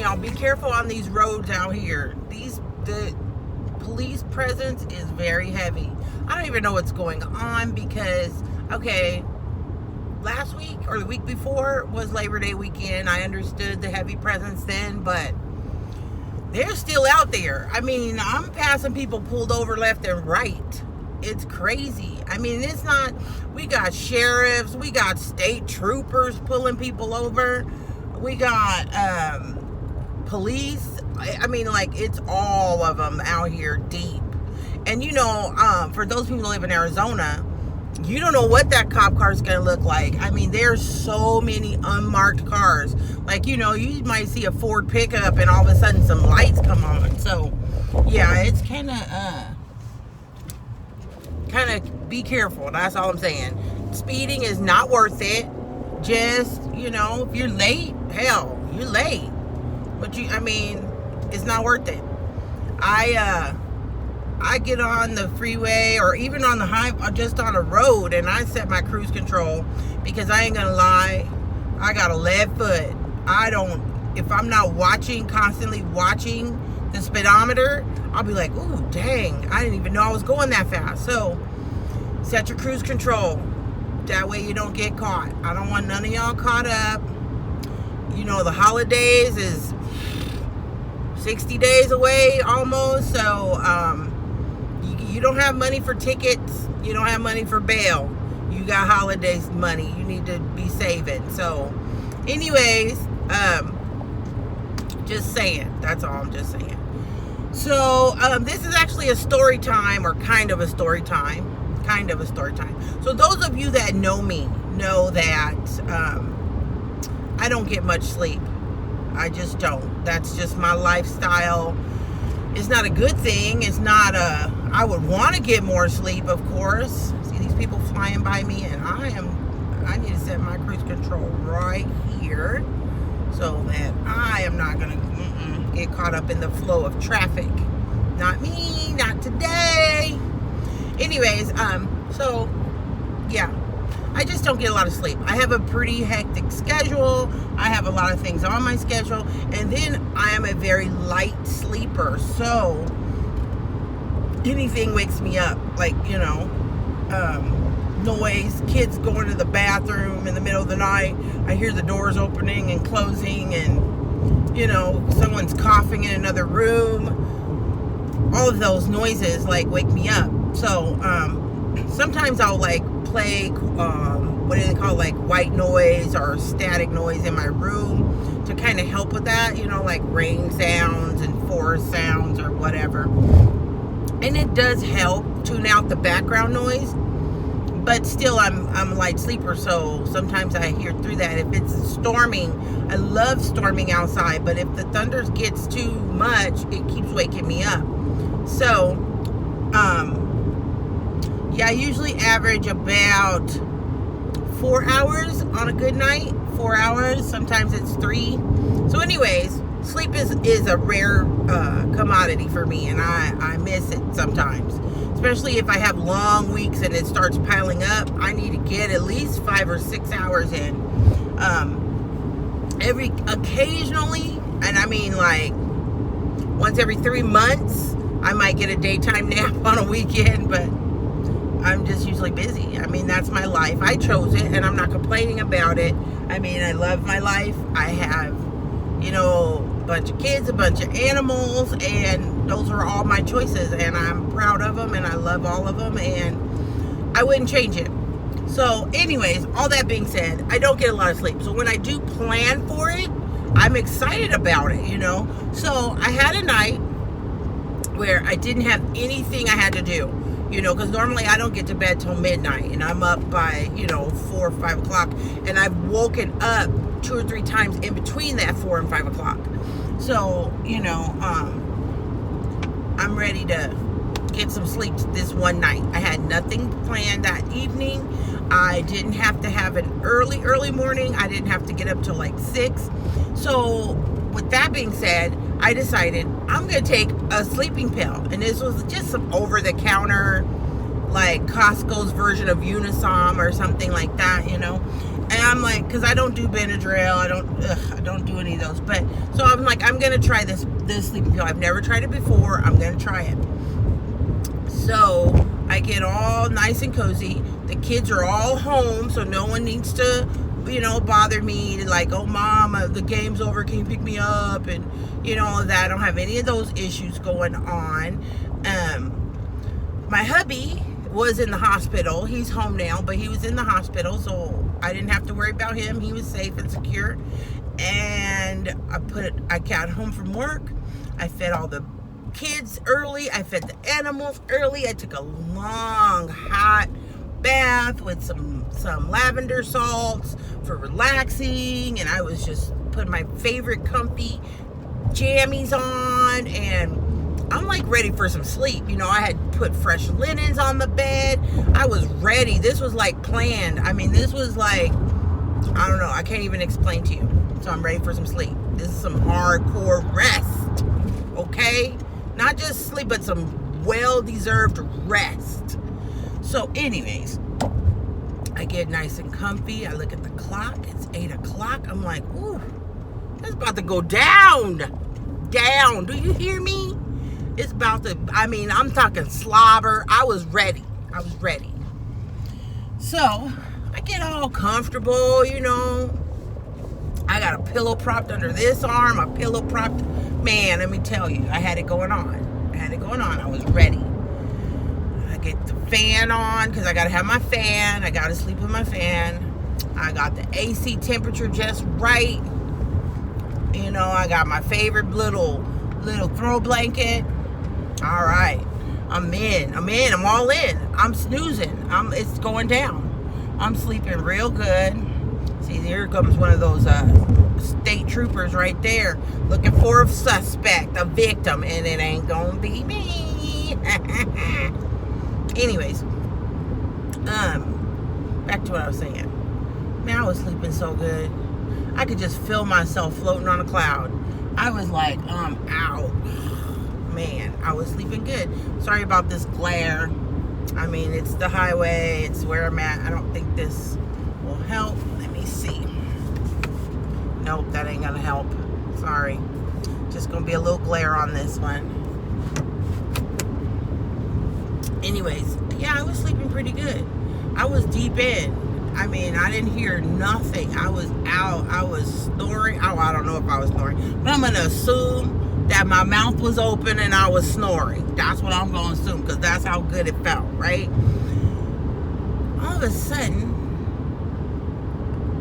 Now, be careful on these roads out here. The police presence is very heavy. I don't even know what's going on because, okay, last week or the week before was Labor Day weekend. I understood the heavy presence then, but they're still out there. I mean, I'm passing people pulled over left and right. It's crazy. I mean, it's not, we got sheriffs, we got state troopers pulling people over, we got police. I mean, like, it's all of them out here deep. And you know, for those people who live in Arizona, you don't know what that cop car is going to look like. I mean, there's so many unmarked cars. Like, you know, you might see a Ford pickup and all of a sudden some lights come on. So, yeah, it's kind of be careful. That's all I'm saying. Speeding is not worth it. Just, you know, if you're late, hell, you're late. But I mean, it's not worth it. I get on the freeway or even on the highway, just on a road, and I set my cruise control because I ain't gonna lie, I got a lead foot. If I'm not constantly watching the speedometer, I'll be like, ooh, dang, I didn't even know I was going that fast. So set your cruise control. That way you don't get caught. I don't want none of y'all caught up. You know, the holidays is 60 days away almost, so you don't have money for tickets, you don't have money for bail, you got holidays money you need to be saving. So anyways, just saying, that's all I'm just saying. So this is actually a story time, or kind of a story time. So those of you that know me know that I don't get much sleep. I just don't. That's just my lifestyle. It's not a good thing. It's not I would want to get more sleep, of course. See these people flying by me, and I need to set my cruise control right here so that I am not going to get caught up in the flow of traffic. Not me, not today. Anyways, so yeah, I just don't get a lot of sleep. I have a pretty hectic schedule. I have a lot of things on my schedule. And then I am a very light sleeper. So anything wakes me up. Like, you know, noise, kids going to the bathroom in the middle of the night. I hear the doors opening and closing, and, you know, someone's coughing in another room. All of those noises, like, wake me up. So sometimes I'll, like, play what do they call, like, white noise or static noise in my room to kind of help with that, you know, like rain sounds and forest sounds or whatever. And it does help tune out the background noise, but still I'm a light sleeper, so sometimes I hear through that. If it's storming, I love storming outside, but if the thunder gets too much, it keeps waking me up. So yeah, I usually average about 4 hours on a good night. 4 hours, sometimes it's 3. So anyways, sleep is a rare commodity for me, and I miss it sometimes. Especially if I have long weeks and it starts piling up, I need to get at least 5 or 6 hours in. Occasionally, and I mean like once every 3 months, I might get a daytime nap on a weekend, but I'm just usually busy. I mean, that's my life. I chose it, and I'm not complaining about it. I mean, I love my life. I have, you know, a bunch of kids, a bunch of animals, and those are all my choices, and I'm proud of them, and I love all of them, and I wouldn't change it. So anyways, all that being said, I don't get a lot of sleep. So when I do plan for it, I'm excited about it, you know. So I had a night where I didn't have anything I had to do. You know, because normally I don't get to bed till midnight, and I'm up by, you know, 4 or 5 o'clock, and I've woken up 2 or 3 times in between that 4 and 5 o'clock. So, you know, I'm ready to get some sleep this one night. I had nothing planned that evening. I didn't have to have an early morning. I didn't have to get up till like 6. So with that being said, I decided I'm going to take a sleeping pill. And this was just some over-the-counter like Costco's version of Unisom or something like that, you know. And I'm like, because I don't do Benadryl, I don't do any of those. But so I'm like, I'm gonna try this sleeping pill. I've never tried it before. I'm gonna try it. So I get all nice and cozy. The kids are all home, so no one needs to, you know, bother me. Like, oh, mom, the game's over. Can you pick me up? And you know, all that. I don't have any of those issues going on. My hubby was in the hospital. He's home now, but he was in the hospital, so I didn't have to worry about him. He was safe and secure. And I got home from work. I fed all the kids early. I fed the animals early. I took a long hot bath with some lavender salts for relaxing, and I was just putting my favorite comfy jammies on, and I'm like ready for some sleep. You know, I had put fresh linens on the bed. I was ready. This was like planned. I mean, this was like, I don't know, I can't even explain to you. So I'm ready for some sleep. This is some hardcore rest, okay? Not just sleep, but some well-deserved rest. So anyways, I get nice and comfy. I look at the clock. It's 8 o'clock. I'm like, ooh, it's about to go down. Down. Do you hear me? It's about to, I mean, I'm talking slobber. I was ready. So I get all comfortable, you know. I got a pillow propped under this arm, a pillow propped. Man, let me tell you, I had it going on. I was ready. I get the fan on because I got to have my fan. I got to sleep with my fan. I got the AC temperature just right. You know, I got my favorite little throw blanket. All right. I'm in. I'm all in. I'm snoozing. It's going down. I'm sleeping real good. See, here comes one of those state troopers right there looking for a suspect, a victim, and it ain't gonna be me. Anyways, back to what I was saying. Man, I was sleeping so good. I could just feel myself floating on a cloud. I was like, out. Man, I was sleeping good. Sorry about this glare. I mean, it's the highway. It's where I'm at. I don't think this will help. Let me see. Nope, that ain't gonna help. Sorry. Just gonna be a little glare on this one. Anyways, yeah, I was sleeping pretty good. I was deep in. I mean, I didn't hear nothing. I was out. I was snoring. Oh, I don't know if I was snoring, but I'm gonna assume that my mouth was open and I was snoring. That's what I'm gonna assume, because that's how good it felt, right? All of a sudden,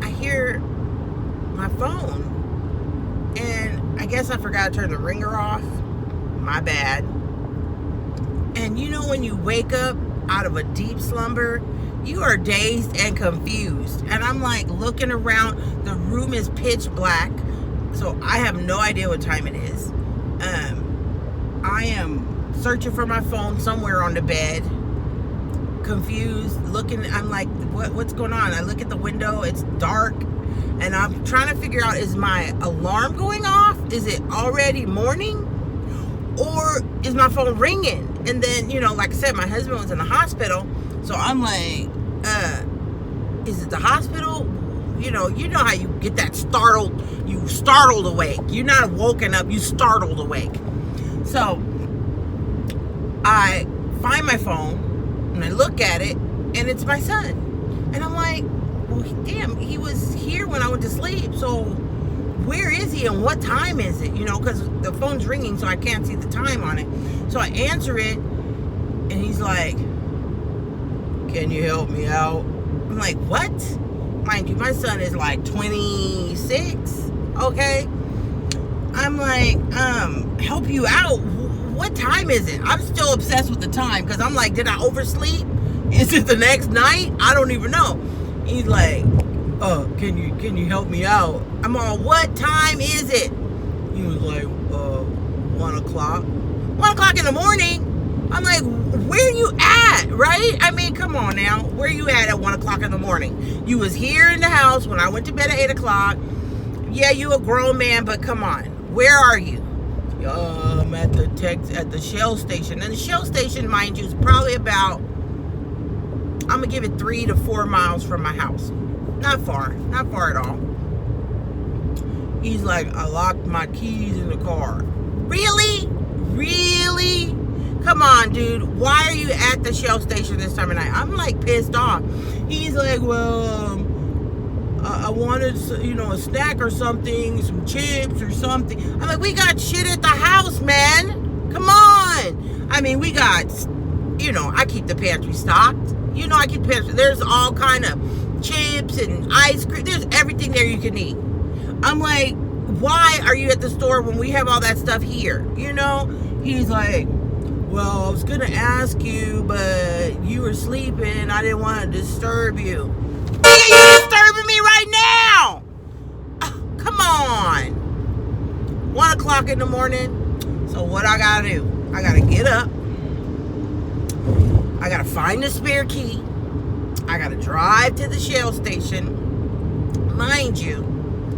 I hear my phone, and I guess I forgot to turn the ringer off. My bad. And you know when you wake up out of a deep slumber, you are dazed and confused. And I'm like looking around. The room is pitch black, so I have no idea what time it is. I am searching for my phone somewhere on the bed, confused, looking. I'm like, what's going on? I look at the window. It's dark, and I'm trying to figure out, is my alarm going off? Is it already morning? Or is my phone ringing? And then, you know, like I said, my husband was in the hospital. So I'm like, is it the hospital? You know how you get that startled awake. You're not woken up, you startled awake. So I find my phone and I look at it, and it's my son. And I'm like, well, damn, he was here when I went to sleep. So where is he and what time is it? You know, because the phone's ringing, so I can't see the time on it. So I answer it, and he's like, can you help me out? I'm like, what? Mind you, my son is like 26, okay? I'm like, help you out? What time is it? I'm still obsessed with the time, because I'm like, did I oversleep? Is it the next night? I don't even know. He's like, can you help me out? I'm all, what time is it? He was like, 1 o'clock. 1 o'clock in the morning? I'm like, where you at, right? I mean, come on now. Where you at 1 o'clock in the morning? You was here in the house when I went to bed at 8 o'clock. Yeah, you a grown man, but come on. Where are you? At the Shell station. And the Shell station, mind you, is probably about I'm gonna give it 3 to 4 miles from my house. Not far at all. He's like, I locked my keys in the car. Really? Come on, dude. Why are you at the Shell station this time of night? I'm like pissed off. He's like, well, I wanted, a snack or something, some chips or something. I'm like, we got shit at the house, man. Come on. I mean, we got, I keep the pantry stocked. I keep the pantry. There's all kind of chips and ice cream. There's everything there you can eat. I'm like, why are you at the store when we have all that stuff here? He's like, well, I was going to ask you, but you were sleeping. I didn't want to disturb you. Yeah, you're disturbing me right now. Oh, come on. 1 o'clock in the morning. So what I got to do? I got to get up. I got to find the spare key. I got to drive to the Shell station. Mind you,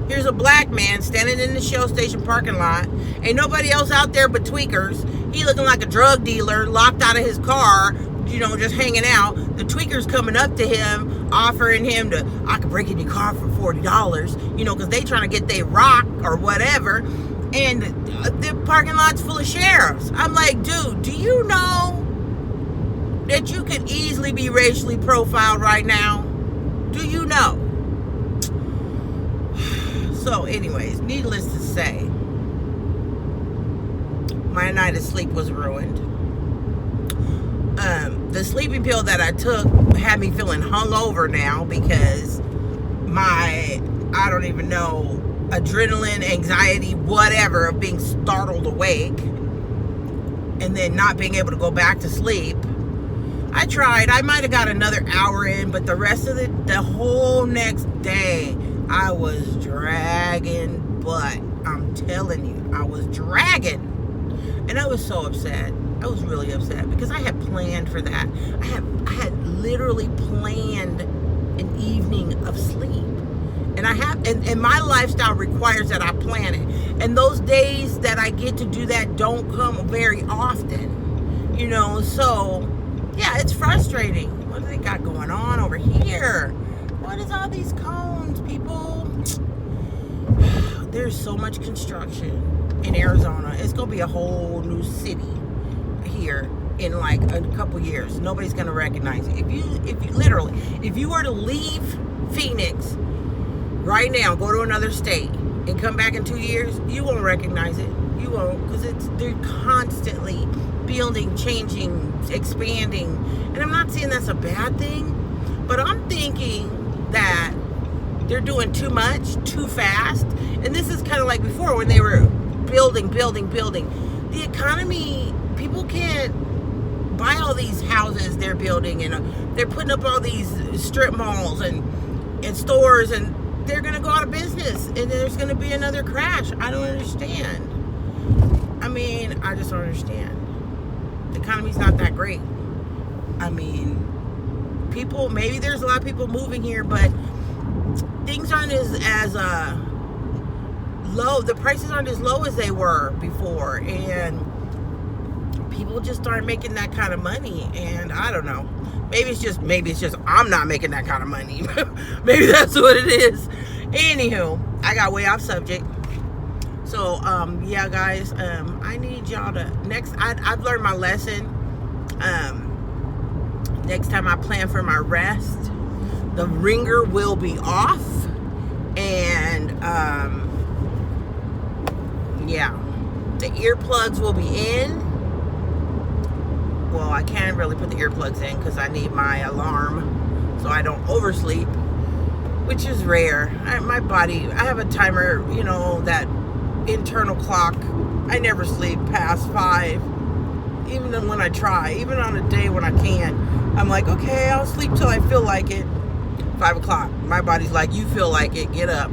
here's a black man standing in the Shell station parking lot. Ain't nobody else out there but tweakers. He looking like a drug dealer, locked out of his car, just hanging out. The tweakers coming up to him, offering him I could break in your car for $40, because they trying to get their rock or whatever. And the parking lot's full of sheriffs. I'm like, dude, do you know that you could easily be racially profiled right now? Do you know? So anyways, needless to say, my night of sleep was ruined. The sleeping pill that I took had me feeling hungover now because I don't even know, adrenaline, anxiety, whatever, of being startled awake and then not being able to go back to sleep. I tried. I might have got another hour in, but the rest of the whole next day, I was dragging butt. I'm telling you, I was dragging. And I was so upset. I was really upset because I had planned for that. I had literally planned an evening of sleep. And and my lifestyle requires that I plan it. And those days that I get to do that don't come very often. So yeah, it's frustrating. What do they got going on over here? What is all these cones, people? There's so much construction in Arizona. It's gonna be a whole new city here in like a couple years. Nobody's gonna recognize it. If you were to leave Phoenix right now, go to another state and come back in 2 years, you won't recognize it. You won't, because they're constantly building, changing, expanding. And I'm not saying that's a bad thing, but I'm thinking that they're doing too much, too fast. And this is kind of like before when they were building. The economy, people can't buy all these houses they're building, and they're putting up all these strip malls and stores, and they're going to go out of business, and there's going to be another crash. I don't understand. I just don't understand. The economy's not that great. Maybe there's a lot of people moving here, but things aren't as low. The prices aren't as low as they were before, and people just aren't making that kind of money. And I don't know. Maybe it's just I'm not making that kind of money. Maybe that's what it is. Anywho, I got way off subject. So yeah, guys, I need y'all to I've learned my lesson. Next time I plan for my rest, the ringer will be off, and yeah, the earplugs will be in. Well, I can't really put the earplugs in because I need my alarm so I don't oversleep, which is rare. My body, I have a timer, that internal clock. I never sleep past 5, even when I try. Even on a day when I can, I'm like, okay, I'll sleep till I feel like it. 5 o'clock. My body's like, you feel like it, get up.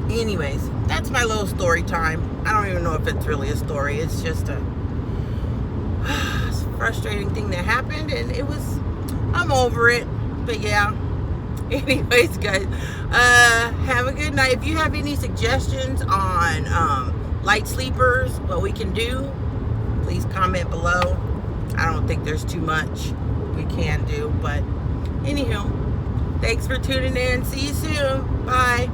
Anyways, that's my little story time. I don't even know if it's really a story. It's just a frustrating thing that happened, and I'm over it. But yeah. Anyways, guys, have a good night. If you have any suggestions on light sleepers, what we can do, please comment below. I don't think there's too much. we can do. But anywho, thanks for tuning in. See you soon. Bye.